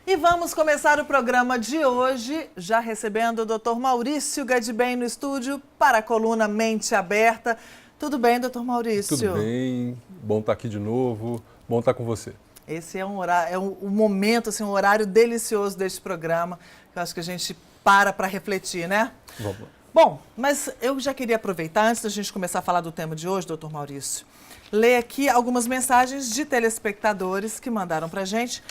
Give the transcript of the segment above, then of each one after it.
E vamos começar o programa de hoje, já recebendo o Dr. Maurício Gadibem no estúdio para a coluna Mente Aberta. Tudo bem, Dr. Maurício? Tudo bem, bom estar aqui de novo, bom estar com você. Esse é um momento, assim, um horário delicioso deste programa, que eu acho que a gente para refletir, né? Vamos lá. Bom, mas eu já queria aproveitar, antes da gente começar a falar do tema de hoje, Dr. Maurício, ler aqui algumas mensagens de telespectadores que mandaram para a gente,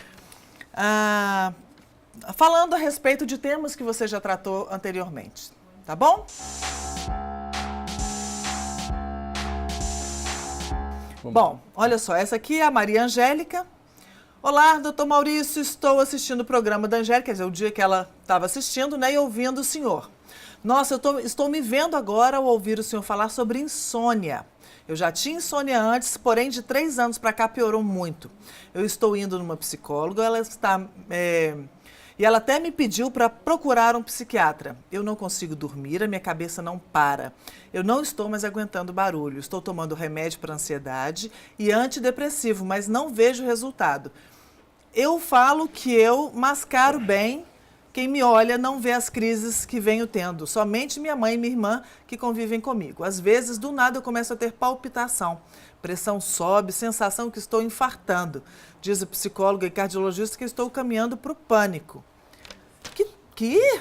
falando a respeito de temas que você já tratou anteriormente, tá bom? Bom, olha só, essa aqui é a Maria Angélica. Olá, doutor Maurício, estou assistindo o programa da Angélica, quer dizer, o dia que ela estava assistindo, né, e ouvindo o senhor. Nossa, estou me vendo agora ao ouvir o senhor falar sobre insônia. Eu já tinha insônia antes, porém de 3 anos para cá piorou muito. Eu estou indo numa psicóloga, e ela até me pediu para procurar um psiquiatra. Eu não consigo dormir, a minha cabeça não para. Eu não estou mais aguentando barulho. Estou tomando remédio para ansiedade e antidepressivo, mas não vejo resultado. Eu falo que eu mascaro bem. Quem me olha não vê as crises que venho tendo. Somente minha mãe e minha irmã que convivem comigo. Às vezes, do nada, eu começo a ter palpitação. Pressão sobe, sensação que estou infartando. Diz a psicóloga e cardiologista que estou caminhando para o pânico. Que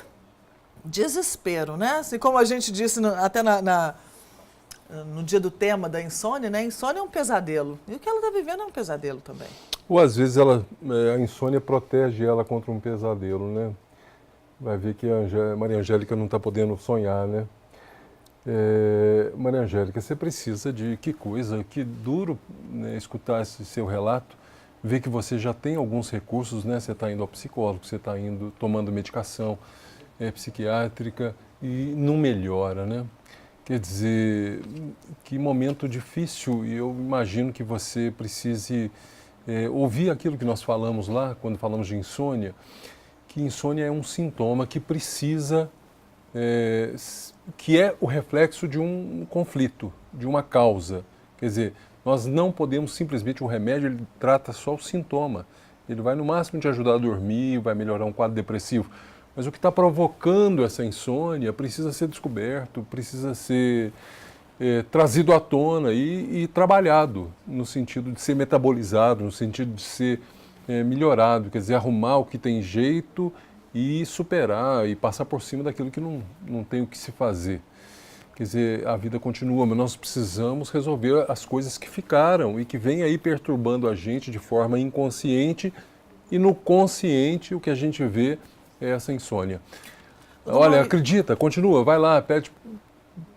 desespero, né? Assim, como a gente disse até no dia do tema da insônia, né? Insônia é um pesadelo. E o que ela está vivendo é um pesadelo também. Ou às vezes a insônia protege ela contra um pesadelo, né? Vai ver que a Maria Angélica não está podendo sonhar, né? Maria Angélica, você precisa de que coisa, que duro, né, escutar esse seu relato, ver que você já tem alguns recursos, né? Você está indo ao psicólogo, você está indo tomando medicação psiquiátrica e não melhora, né? Quer dizer, que momento difícil, e eu imagino que você precise ouvir aquilo que nós falamos lá, quando falamos de insônia, que insônia é um sintoma que precisa, que é o reflexo de um conflito, de uma causa. Quer dizer, nós não podemos simplesmente, o remédio ele trata só o sintoma. Ele vai no máximo te ajudar a dormir, vai melhorar um quadro depressivo. Mas o que está provocando essa insônia precisa ser descoberto, precisa ser trazido à tona e trabalhado, no sentido de ser metabolizado, no sentido de ser melhorado, quer dizer, arrumar o que tem jeito e superar e passar por cima daquilo que não tem o que se fazer. Quer dizer, a vida continua, mas nós precisamos resolver as coisas que ficaram e que vêm aí perturbando a gente de forma inconsciente, e no consciente o que a gente vê é essa insônia. Olha, acredita, continua, vai lá, pede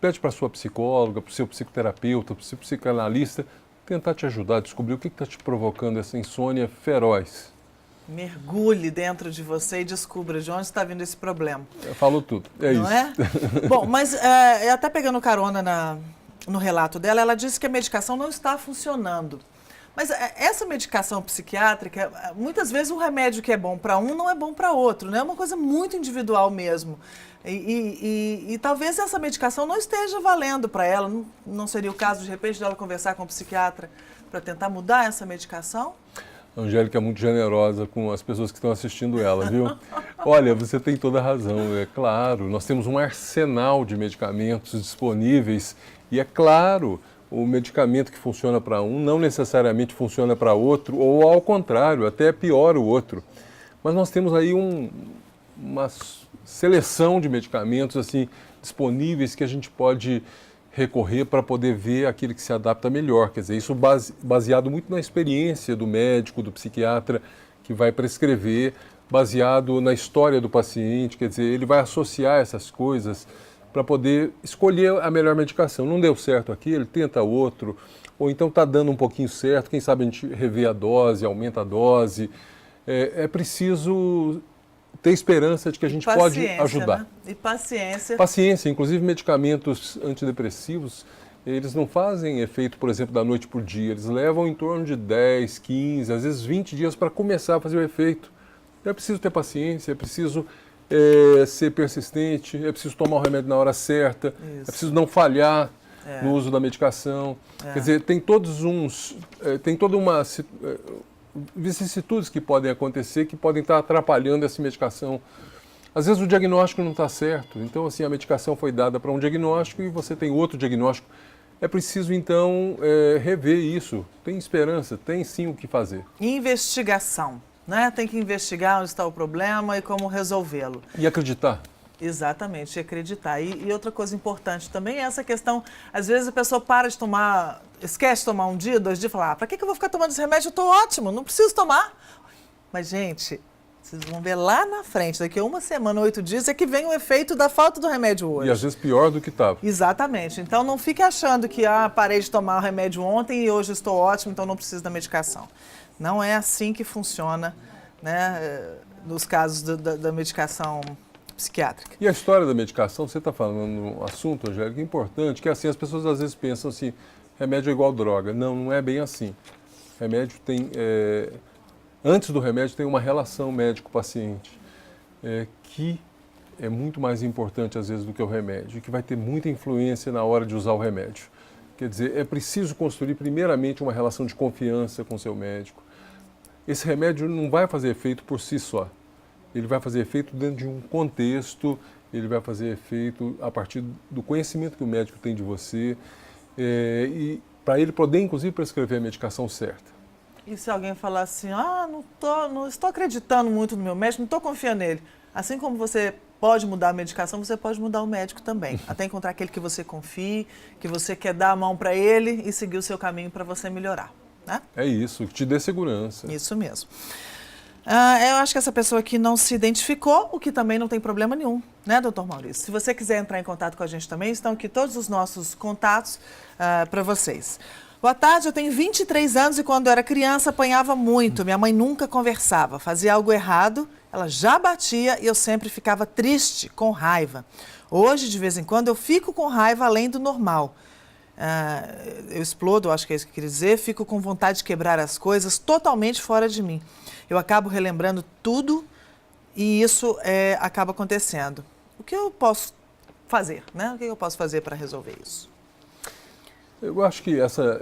para a sua psicóloga, para o seu psicoterapeuta, para o seu psicanalista, tentar te ajudar a descobrir o que está te provocando essa insônia feroz. Mergulhe dentro de você e descubra de onde está vindo esse problema. Falou tudo, é não isso. É? Bom, mas até pegando carona no relato dela, ela disse que a medicação não está funcionando. Mas essa medicação psiquiátrica, muitas vezes o remédio que é bom para um não é bom para outro, né? É uma coisa muito individual mesmo. E talvez essa medicação não esteja valendo para ela. Não seria o caso, de repente, dela conversar com o psiquiatra para tentar mudar essa medicação? A Angélica é muito generosa com as pessoas que estão assistindo ela, viu? Olha, você tem toda a razão, é claro. Nós temos um arsenal de medicamentos disponíveis e, é claro, o medicamento que funciona para um não necessariamente funciona para outro, ou ao contrário, até piora o outro. Mas nós temos aí uma seleção de medicamentos assim disponíveis que a gente pode recorrer para poder ver aquele que se adapta melhor. Quer dizer, isso baseado muito na experiência do médico, do psiquiatra que vai prescrever, baseado na história do paciente. Quer dizer, ele vai associar essas coisas para poder escolher a melhor medicação. Não deu certo aqui, ele tenta outro, ou então está dando um pouquinho certo, quem sabe a gente revê a dose, aumenta a dose. É preciso ter esperança de que a gente pode ajudar. Né? E paciência. Paciência, inclusive medicamentos antidepressivos, eles não fazem efeito, por exemplo, da noite para o dia. Eles levam em torno de 10, 15, às vezes 20 dias para começar a fazer o efeito. É preciso ter paciência, é preciso ser persistente, é preciso tomar o remédio na hora certa, é preciso não falhar no uso da medicação. Quer dizer, tem toda vicissitudes que podem acontecer, que podem estar atrapalhando essa medicação. Às vezes o diagnóstico não está certo, então assim, a medicação foi dada para um diagnóstico e você tem outro diagnóstico. É preciso, então, rever isso. Tem esperança, tem sim o que fazer. Investigação, né? Tem que investigar onde está o problema e como resolvê-lo. E acreditar. Exatamente, e acreditar. E outra coisa importante também é essa questão, às vezes a pessoa para de tomar, esquece de tomar um dia, 2 dias, e fala, para que eu vou ficar tomando esse remédio? Eu estou ótimo, não preciso tomar. Mas, gente, vocês vão ver lá na frente, daqui a 1 semana, 8 dias, é que vem o efeito da falta do remédio hoje. E às vezes pior do que estava. Exatamente. Então não fique achando que parei de tomar o remédio ontem e hoje estou ótimo, então não preciso da medicação. Não é assim que funciona, né, nos casos da medicação psiquiátrica. E a história da medicação, você está falando um assunto, Angélica, importante, que assim, as pessoas às vezes pensam assim, remédio é igual droga. Não, não é bem assim. Remédio tem... Antes do remédio tem uma relação médico-paciente, que é muito mais importante às vezes do que o remédio, e que vai ter muita influência na hora de usar o remédio. Quer dizer, é preciso construir primeiramente uma relação de confiança com o seu médico. Esse remédio não vai fazer efeito por si só. Ele vai fazer efeito dentro de um contexto, ele vai fazer efeito a partir do conhecimento que o médico tem de você, e para ele poder, inclusive, prescrever a medicação certa. E se alguém falar assim, não estou acreditando muito no meu médico, não estou confiando nele. Assim como você pode mudar a medicação, você pode mudar o médico também. Até encontrar aquele que você confie, que você quer dar a mão para ele e seguir o seu caminho para você melhorar. Né? É isso, que te dê segurança. Isso mesmo. Eu acho que essa pessoa aqui não se identificou, o que também não tem problema nenhum, né, doutor Maurício? Se você quiser entrar em contato com a gente também, estão aqui todos os nossos contatos para vocês. Boa tarde, eu tenho 23 anos e quando eu era criança apanhava muito. Minha mãe nunca conversava, fazia algo errado, ela já batia e eu sempre ficava triste, com raiva. Hoje, de vez em quando, eu fico com raiva além do normal. Eu explodo, acho que é isso que eu queria dizer, fico com vontade de quebrar as coisas totalmente fora de mim. Eu acabo relembrando tudo e isso acaba acontecendo. O que eu posso fazer, né? O que eu posso fazer para resolver isso? Eu acho que essa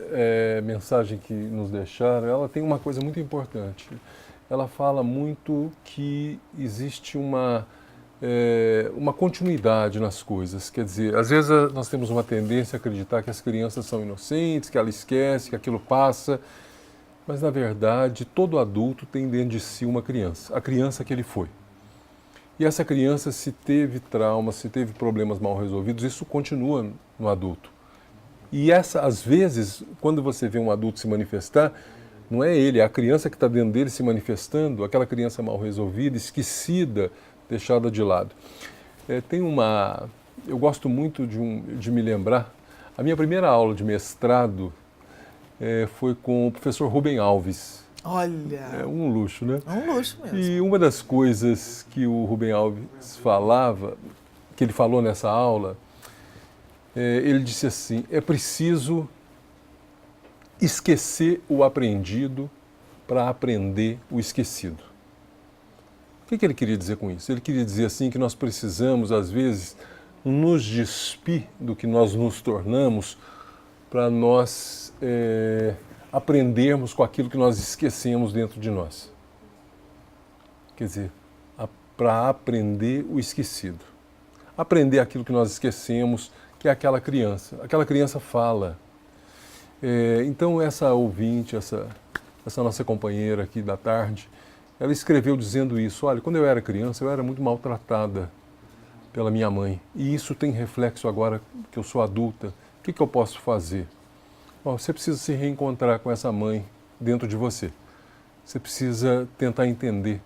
mensagem que nos deixaram, ela tem uma coisa muito importante. Ela fala muito que existe uma continuidade nas coisas. Quer dizer, às vezes nós temos uma tendência a acreditar que as crianças são inocentes, que ela esquece, que aquilo passa. Mas, na verdade, todo adulto tem dentro de si uma criança, a criança que ele foi. E essa criança, se teve traumas, se teve problemas mal resolvidos, isso continua no adulto. E às vezes, quando você vê um adulto se manifestar, não é ele, é a criança que está dentro dele se manifestando, aquela criança mal resolvida, esquecida, deixada de lado. Eu gosto muito de me lembrar, a minha primeira aula de mestrado foi com o professor Rubem Alves. Olha! É um luxo, né? É um luxo mesmo. E uma das coisas que o Rubem Alves falava, que ele falou nessa aula, ele disse assim, é preciso esquecer o aprendido para aprender o esquecido. O que ele queria dizer com isso? Ele queria dizer assim que nós precisamos, às vezes, nos despir do que nós nos tornamos para nós aprendermos com aquilo que nós esquecemos dentro de nós. Quer dizer, para aprender o esquecido. Aprender aquilo que nós esquecemos, que é aquela criança. Aquela criança fala. Então, essa ouvinte, essa nossa companheira aqui da tarde, ela escreveu dizendo isso. Olha, quando eu era criança, eu era muito maltratada pela minha mãe. E isso tem reflexo agora que eu sou adulta. O que eu posso fazer? Você precisa se reencontrar com essa mãe dentro de você. Você precisa tentar entender.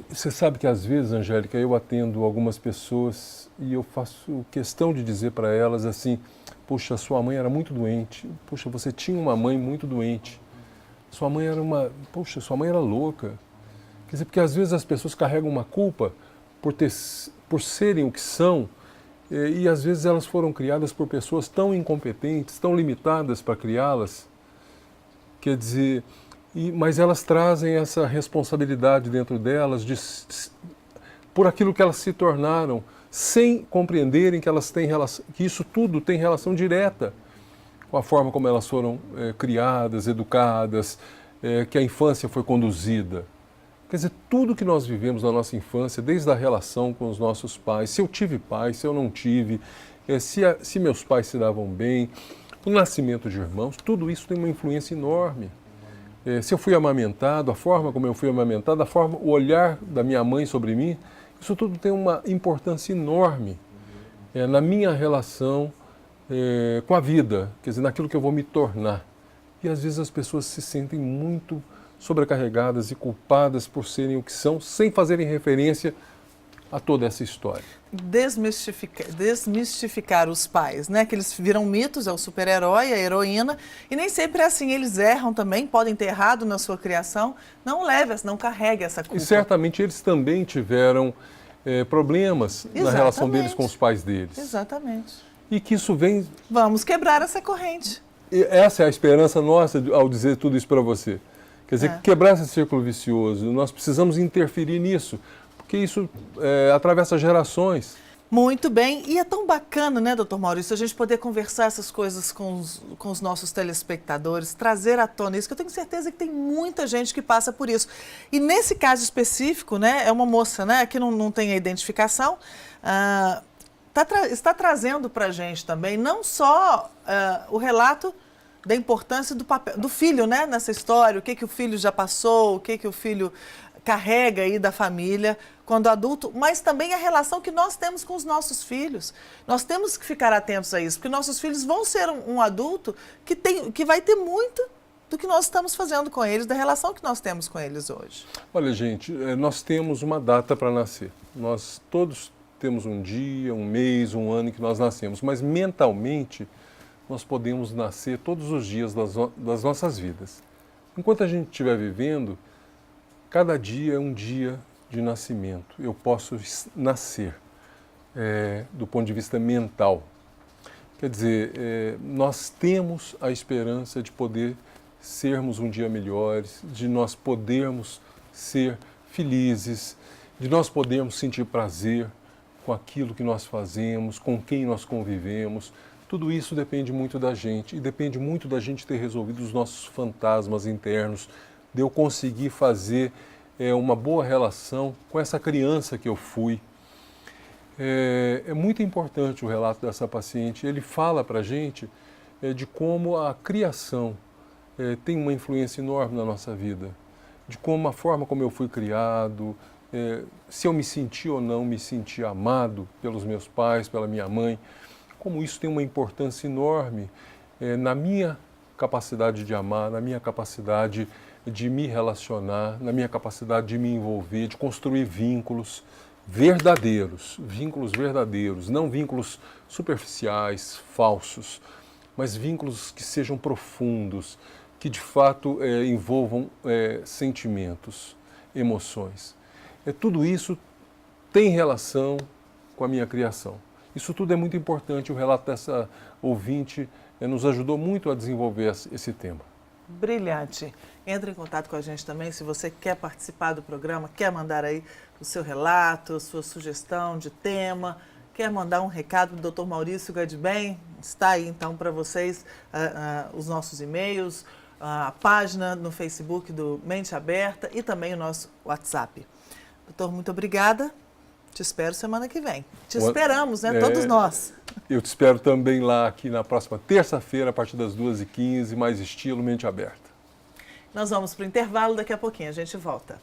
Você sabe que às vezes, Angélica, eu atendo algumas pessoas e eu faço questão de dizer para elas assim, puxa, sua mãe era muito doente, puxa, você tinha uma mãe muito doente, sua mãe era louca. Quer dizer, porque às vezes as pessoas carregam uma culpa por serem o que são, e às vezes elas foram criadas por pessoas tão incompetentes, tão limitadas para criá-las. Quer dizer, mas elas trazem essa responsabilidade dentro delas por aquilo que elas se tornaram, sem compreenderem que elas têm relação, que isso tudo tem relação direta com a forma como elas foram criadas, educadas, que a infância foi conduzida. Quer dizer, tudo que nós vivemos na nossa infância, desde a relação com os nossos pais, se eu tive pais, se eu não tive, se meus pais se davam bem, o nascimento de irmãos, tudo isso tem uma influência enorme. Se eu fui amamentado, a forma como eu fui amamentado, o olhar da minha mãe sobre mim, isso tudo tem uma importância enorme na minha relação com a vida, quer dizer, naquilo que eu vou me tornar. E às vezes as pessoas se sentem muito sobrecarregadas e culpadas por serem o que são, sem fazerem referência a toda essa história. Desmistificar os pais, né? Que eles viram mitos, é o super-herói, a heroína, e nem sempre é assim, eles erram também, podem ter errado na sua criação, não carregue essa culpa. E certamente eles também tiveram problemas na relação deles com os pais deles. Exatamente. E que isso vem... Vamos quebrar essa corrente. E essa é a esperança nossa ao dizer tudo isso para você. Quer dizer, quebrar esse círculo vicioso, nós precisamos interferir nisso, porque isso atravessa gerações. Muito bem, e é tão bacana, né, doutor Maurício, a gente poder conversar essas coisas com os nossos telespectadores, trazer à tona isso, que eu tenho certeza que tem muita gente que passa por isso. E nesse caso específico, né, é uma moça, né, que não tem a identificação, está trazendo para a gente também não só o relato da importância do papel do filho, né, nessa história, o que o filho já passou, o que o filho carrega aí da família quando adulto, mas também a relação que nós temos com os nossos filhos. Nós temos que ficar atentos a isso, porque nossos filhos vão ser um adulto que vai ter muito do que nós estamos fazendo com eles, da relação que nós temos com eles hoje. Olha, gente, nós temos uma data para nascer. Nós todos temos um dia, um mês, um ano em que nós nascemos, mas mentalmente nós podemos nascer todos os dias das nossas vidas. Enquanto a gente estiver vivendo, cada dia é um dia de nascimento. Eu posso nascer do ponto de vista mental. Quer dizer, nós temos a esperança de poder sermos um dia melhores, de nós podermos ser felizes, de nós podermos sentir prazer com aquilo que nós fazemos, com quem nós convivemos. Tudo isso depende muito da gente, e depende muito da gente ter resolvido os nossos fantasmas internos, de eu conseguir fazer uma boa relação com essa criança que eu fui. É muito importante o relato dessa paciente. Ele fala para a gente de como a criação tem uma influência enorme na nossa vida, de como a forma como eu fui criado, se eu me senti ou não me senti amado pelos meus pais, pela minha mãe, como isso tem uma importância enorme na minha capacidade de amar, na minha capacidade de me relacionar, na minha capacidade de me envolver, de construir vínculos verdadeiros, não vínculos superficiais, falsos, mas vínculos que sejam profundos, que de fato envolvam sentimentos, emoções. Tudo isso tem relação com a minha criação. Isso tudo é muito importante. O relato dessa ouvinte nos ajudou muito a desenvolver esse tema. Brilhante. Entre em contato com a gente também se você quer participar do programa, quer mandar aí o seu relato, sua sugestão de tema, quer mandar um recado do Dr. Maurício Gadibem, está aí então para vocês os nossos e-mails, a página no Facebook do Mente Aberta e também o nosso WhatsApp. Doutor, muito obrigada. Te espero semana que vem. Te esperamos, né? Todos nós. Eu te espero também lá aqui na próxima terça-feira, a partir das 2h15, mais estilo Mente Aberta. Nós vamos para o intervalo, daqui a pouquinho a gente volta.